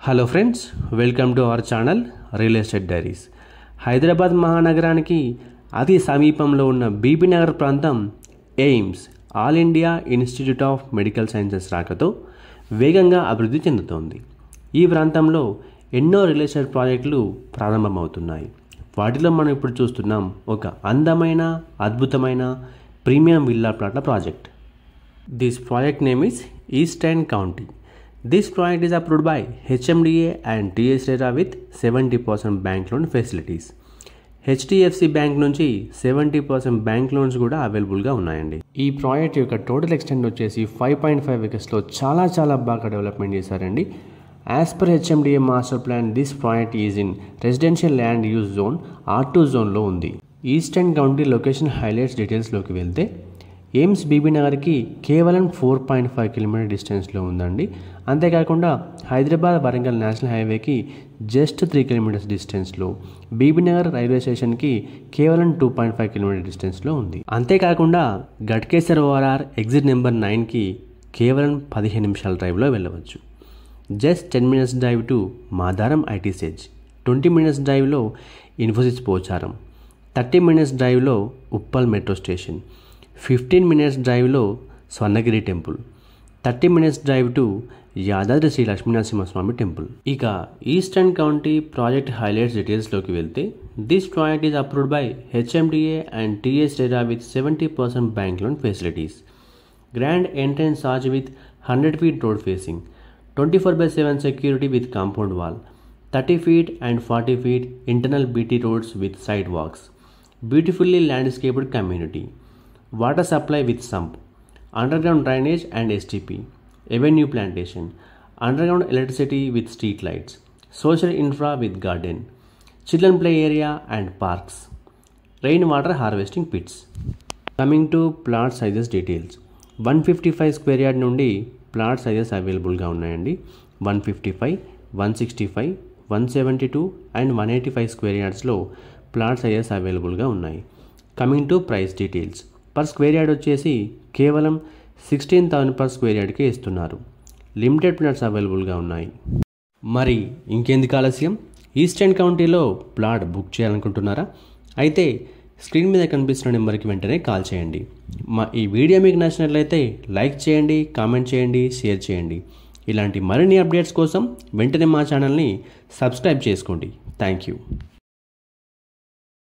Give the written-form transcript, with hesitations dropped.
Hello friends, welcome to our channel real estate diaries. Hyderabad మహానగరానికి అతి సమీపంలో ఉన్న బీబీ నగర్ ప్రాంతం AIIMS All India Institute of Medical Sciences రాకతో వేగంగా అభివృద్ధి చెందుతోంది. ఈ ప్రాంతంలో ఎన్నో రియల్ ఎస్టేట్ ప్రాజెక్టులు ప్రారంభమవుతున్నాయి. వాటిలో మనం ఇప్పుడు చూస్తున్నాం ఒక అందమైన అద్భుతమైన ప్రీమియం విల్లా ప్లాట్ల project. This project name is eastern county. This project is approved by HMDA and TS RERA with 70% bank loan facilities. HDFC bank నుంచి 70% బ్యాంక్ లోన్స్ కూడా అవైలబుల్గా ఉన్నాయండి. ఈ ప్రాజెక్ట్ యొక్క టోటల్ ఎక్స్టెంట్ వచ్చేసి 5.5 acresలో చాలా బాగా డెవలప్మెంట్ చేశారండి. As per HMDA master plan this project is in residential land use zone R2 జోన్లో ఉంది. ఈస్టర్న్ కౌంటీ లొకేషన్ హైలైట్స్ డీటెయిల్స్లోకి వెళ్తే ఎయిమ్స్ బీబీ నగర్కి కేవలం 4.5 km డిస్టెన్స్లో ఉందండి. అంతేకాకుండా హైదరాబాద్ వరంగల్ నేషనల్ హైవేకి జస్ట్ 3 km డిస్టెన్స్లో, బీబీ నగర్ రైల్వే స్టేషన్కి కేవలం 2.5 km డిస్టెన్స్లో ఉంది. అంతేకాకుండా గట్కేసర్ ORR ఎగ్జిట్ నెంబర్ 9కి కేవలం 15 నిమిషాల డ్రైవ్లో వెళ్ళవచ్చు. Just 10 minutes drive to Madaram ITSH, 20 minutes డ్రైవ్లో ఇన్ఫోసిస్ పోచారం, 30 minutes డ్రైవ్లో ఉప్పల్ మెట్రో స్టేషన్, 15 minutes డ్రైవ్లో Swarnagiri temple, 30 minutes drive to Yadadri Sri Lakshminarasimhaswamy temple. ఇక ఈస్టర్న్ కౌంటీ ప్రాజెక్ట్ హైలైట్స్ డీటెయిల్స్లోకి వెళ్తే this project is approved by HMDA and TS RERA with 70% bank loan facilities. Grand entrance arch with 100 feet road facing, 24/7 security with compound wall, 30 feet and 40 feet internal BT roads with side walks, beautifully landscaped community, water supply with sump, underground drainage and STP, avenue plantation, underground electricity with street lights, social infra with garden, children play area and parks, rain water harvesting pits. Coming to plot sizes details. 155 square yard నుండి plot sizes అవైలబుల్గా ఉన్నాయండి. 155, 165, 172 and 185 square yardsలో plot sizes అవైలబుల్గా ఉన్నాయి. Coming to price details. Per square yard వచ్చేసి కేవలం 16,000 per square యార్డ్కే ఇస్తున్నారు. Limited plots అవైలబుల్గా ఉన్నాయి. మరి ఇంకెందుకు ఆలస్యం, ఈస్టర్న్ కౌంటీలో ప్లాట్ బుక్ చేయాలనుకుంటున్నారా? అయితే స్క్రీన్ మీద కనిపిస్తున్న నెంబర్కి వెంటనే కాల్ చేయండి. మా ఈ వీడియో మీకు నచ్చినట్లయితే లైక్ చేయండి, కామెంట్ చేయండి, షేర్ చేయండి. ఇలాంటి మరిన్ని అప్డేట్స్ కోసం వెంటనే మా ఛానల్ని సబ్స్క్రైబ్ చేసుకోండి. Thank you.